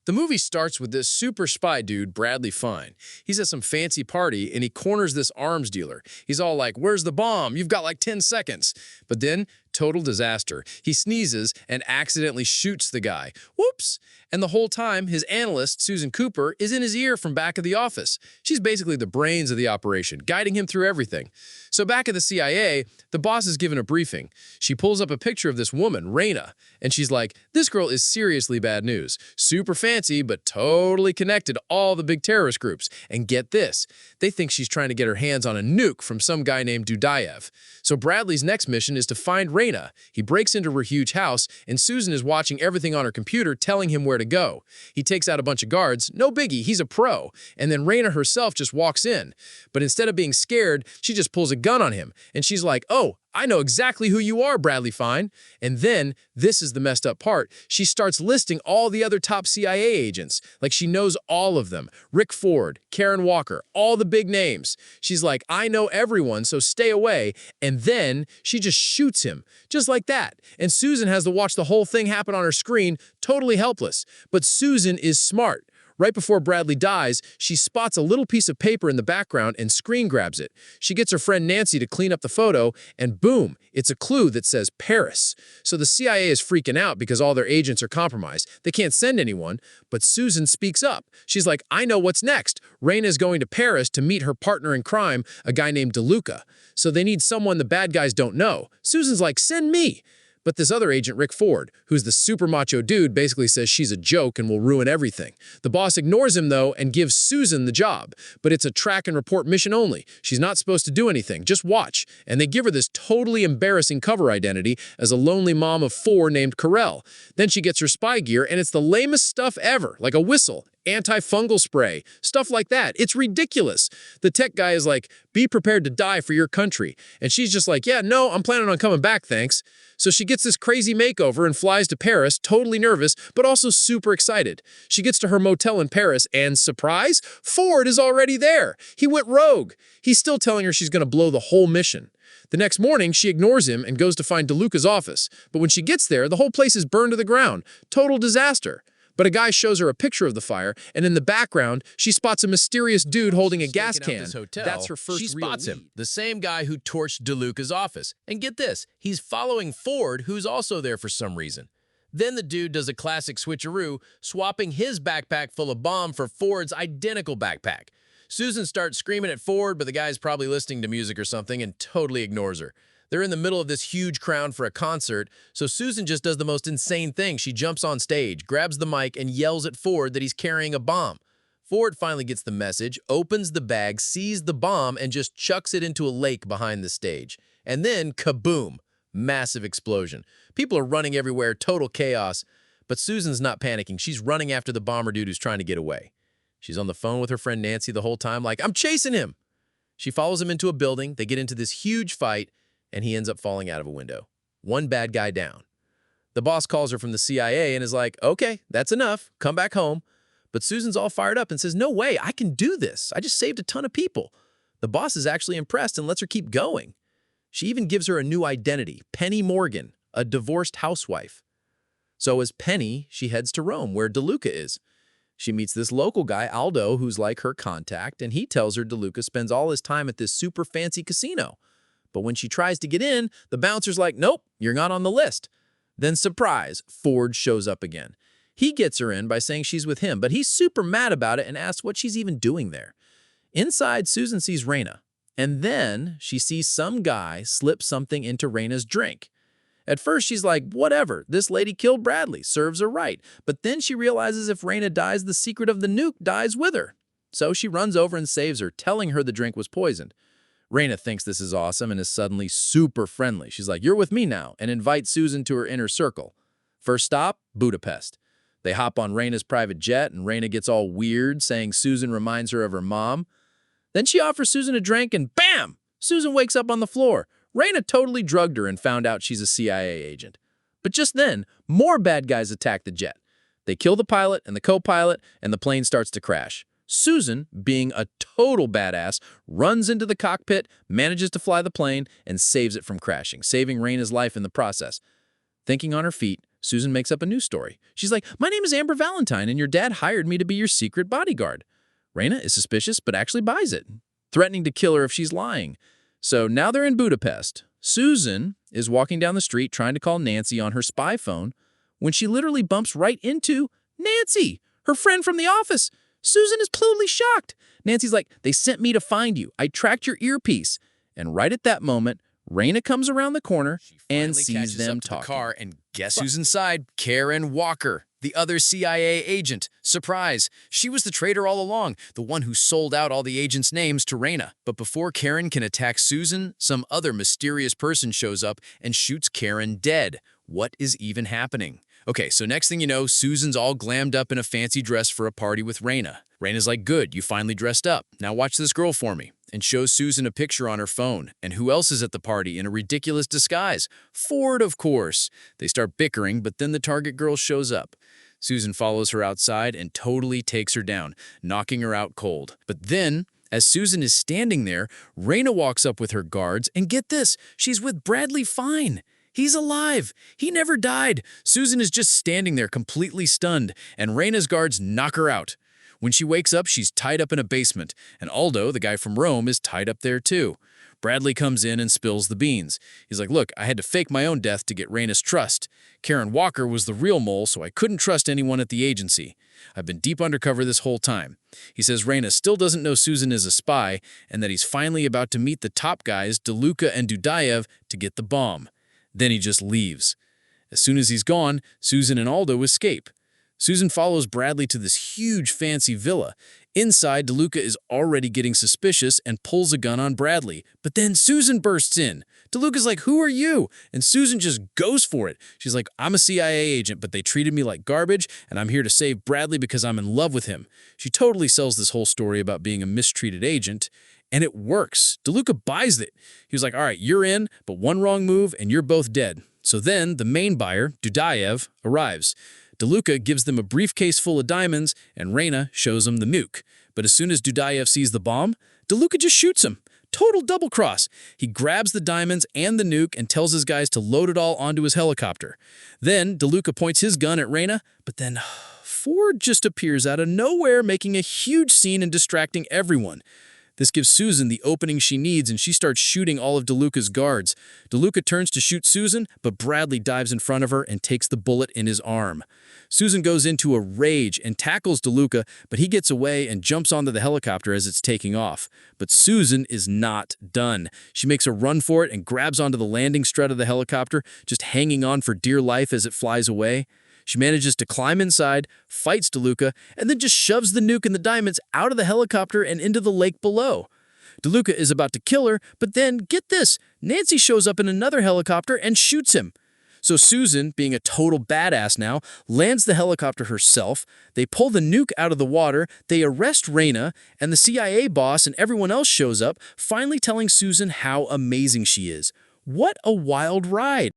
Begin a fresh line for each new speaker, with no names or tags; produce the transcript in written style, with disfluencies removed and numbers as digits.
The movie starts with this super spy dude, Bradley Fine. He's at some fancy party and he corners this arms dealer. He's all like, "Where's the bomb? You've got like 10 seconds." But then, total disaster. He sneezes and accidentally shoots the guy. Whoops! And the whole time, his analyst, Susan Cooper, is in his ear from back of the office. She's basically the brains of the operation, guiding him through everything. So back at the CIA, the boss is given a briefing. She pulls up a picture of this woman, Raina, and she's like, "This girl is seriously bad news. Super fancy, but totally connected to all the big terrorist groups. And get this, they think she's trying to get her hands on a nuke from some guy named Dudayev." So Bradley's next mission is to find Raina. He breaks into her huge house, and Susan is watching everything on her computer, telling him where to go. He takes out a bunch of guards. No biggie, he's a pro. And then Raina herself just walks in. But instead of being scared, she just pulls a gun on him. And she's like, "Oh, I know exactly who you are, Bradley Fine." And then, this is the messed up part, she starts listing all the other top CIA agents. Like she knows all of them. Rick Ford, Karen Walker, all the big names. She's like, "I know everyone, so stay away." And then she just shoots him, just like that. And Susan has to watch the whole thing happen on her screen, totally helpless. But Susan is smart. Right before Bradley dies, she spots a little piece of paper in the background and screen grabs it. She gets her friend Nancy to clean up the photo, and boom, it's a clue that says Paris. So the CIA is freaking out because all their agents are compromised. They can't send anyone, but Susan speaks up. She's like, "I know what's next. Raina is going to Paris to meet her partner in crime, a guy named DeLuca. So they need someone the bad guys don't know." Susan's like, "Send me." But this other agent, Rick Ford, who's the super macho dude, basically says she's a joke and will ruin everything. The boss ignores him, though, and gives Susan the job. But it's a track and report mission only. She's not supposed to do anything, just watch. And they give her this totally embarrassing cover identity as a lonely mom of 4 named Carell. Then she gets her spy gear, and it's the lamest stuff ever, like a whistle, antifungal spray, stuff like that. It's ridiculous. The tech guy is like, "Be prepared to die for your country." And she's just like, "Yeah, no, I'm planning on coming back, thanks." So she gets this crazy makeover and flies to Paris, totally nervous, but also super excited. She gets to her motel in Paris, and surprise, Ford is already there. He went rogue. He's still telling her she's going to blow the whole mission. The next morning, she ignores him and goes to find DeLuca's office. But when she gets there, the whole place is burned to the ground. Total disaster. But a guy shows her a picture of the fire, and in the background, she spots a mysterious dude holding a gas can. That's her first
She
real
spots him,
lead.
the same guy who torched DeLuca's office. And get this, he's following Ford, who's also there for some reason. Then the dude does a classic switcheroo, swapping his backpack full of bomb for Ford's identical backpack. Susan starts screaming at Ford, but the guy's probably listening to music or something and totally ignores her. They're in the middle of this huge crowd for a concert, so Susan just does the most insane thing. She jumps on stage, grabs the mic, and yells at Ford that he's carrying a bomb. Ford finally gets the message, opens the bag, sees the bomb, and just chucks it into a lake behind the stage. And then, kaboom! Massive explosion. People are running everywhere, total chaos. But Susan's not panicking. She's running after the bomber dude who's trying to get away. She's on the phone with her friend Nancy the whole time like, "I'm chasing him!" She follows him into a building, they get into this huge fight, and he ends up falling out of a window. One bad guy down. The boss calls her from the CIA and is like, "Okay, that's enough. Come back home." But Susan's all fired up and says, "No way, I can do this. I just saved a ton of people." The boss is actually impressed and lets her keep going. She even gives her a new identity, Penny Morgan, a divorced housewife. So as Penny, she heads to Rome, where DeLuca is. She meets this local guy, Aldo, who's like her contact, and he tells her DeLuca spends all his time at this super fancy casino. But when she tries to get in, the bouncer's like, "Nope, you're not on the list." Then surprise, Ford shows up again. He gets her in by saying she's with him, but he's super mad about it and asks what she's even doing there. Inside, Susan sees Raina, and then she sees some guy slip something into Raina's drink. At first, she's like, whatever, this lady killed Bradley, serves her right. But then she realizes if Raina dies, the secret of the nuke dies with her. So she runs over and saves her, telling her the drink was poisoned. Raina thinks this is awesome and is suddenly super friendly. She's like, "You're with me now," and invites Susan to her inner circle. First stop, Budapest. They hop on Raina's private jet, and Raina gets all weird, saying Susan reminds her of her mom. Then she offers Susan a drink, and bam! Susan wakes up on the floor. Raina totally drugged her and found out she's a CIA agent. But just then, more bad guys attack the jet. They kill the pilot and the co-pilot, and the plane starts to crash. Susan, being a total badass, runs into the cockpit, manages to fly the plane, and saves it from crashing, saving Raina's life in the process. Thinking on her feet,
Susan makes up a new story. She's like, "My name is Amber Valentine, and your dad hired me to be your secret bodyguard." Reyna is suspicious, but actually buys it, threatening to kill her if she's lying. So now they're in Budapest. Susan is walking down the street trying to call Nancy on her spy phone when she literally bumps right into Nancy, her friend from the office. Susan is totally shocked. Nancy's like, "They sent me to find you. I tracked your earpiece." And right at that moment, Reyna comes around the corner and sees them talking.
Car, and guess who's inside? Karen Walker, the other CIA agent. Surprise! She was the traitor all along, the one who sold out all the agents' names to Reyna. But before Karen can attack Susan, some other mysterious person shows up and shoots Karen dead. What is even happening? Okay, so next thing you know, Susan's all glammed up in a fancy dress for a party with Reyna. Reyna's like, "Good, you finally dressed up. Now watch this girl for me," and shows Susan a picture on her phone. And who else is at the party in a ridiculous disguise? Ford, of course. They start bickering, but then the target girl shows up. Susan follows her outside and totally takes her down, knocking her out cold. But then, as Susan is standing there, Reyna walks up with her guards, and get this, she's with Bradley Fine. He's alive. He never died. Susan is just standing there completely stunned, and Reyna's guards knock her out. When she wakes up, she's tied up in a basement, and Aldo, the guy from Rome, is tied up there too. Bradley comes in and spills the beans. He's like, "Look, I had to fake my own death to get Reyna's trust. Karen Walker was the real mole, so I couldn't trust anyone at the agency. I've been deep undercover this whole time." He says Reyna still doesn't know Susan is a spy, and that he's finally about to meet the top guys, DeLuca and Dudayev, to get the bomb. Then he just leaves. As soon as he's gone, Susan and Aldo escape. Susan follows Bradley to this huge fancy villa. Inside, DeLuca is already getting suspicious and pulls a gun on Bradley. But then Susan bursts in. DeLuca's like, "Who are you?" And Susan just goes for it. She's like, "I'm a CIA agent, but they treated me like garbage, and I'm here to save Bradley because I'm in love with him." She totally sells this whole story about being a mistreated agent. And it works. DeLuca buys it. He was like, "All right, you're in, but one wrong move and you're both dead." So then the main buyer, Dudayev, arrives. DeLuca gives them a briefcase full of diamonds, and Reyna shows him the nuke. But as soon as Dudayev sees the bomb, DeLuca just shoots him. Total double cross. He grabs the diamonds and the nuke and tells his guys to load it all onto his helicopter. Then DeLuca points his gun at Reyna, but then Ford just appears out of nowhere, making a huge scene and distracting everyone. This gives Susan the opening she needs, and she starts shooting all of DeLuca's guards. DeLuca turns to shoot Susan, but Bradley dives in front of her and takes the bullet in his arm. Susan goes into a rage and tackles DeLuca, but he gets away and jumps onto the helicopter as it's taking off. But Susan is not done. She makes a run for it and grabs onto the landing strut of the helicopter, just hanging on for dear life as it flies away. She manages to climb inside, fights DeLuca, and then just shoves the nuke and the diamonds out of the helicopter and into the lake below. DeLuca is about to kill her, but then, get this, Nancy shows up in another helicopter and shoots him. So Susan, being a total badass now, lands the helicopter herself. They pull the nuke out of the water, they arrest Reyna, and the CIA boss and everyone else shows up, finally telling Susan how amazing she is. What a wild ride!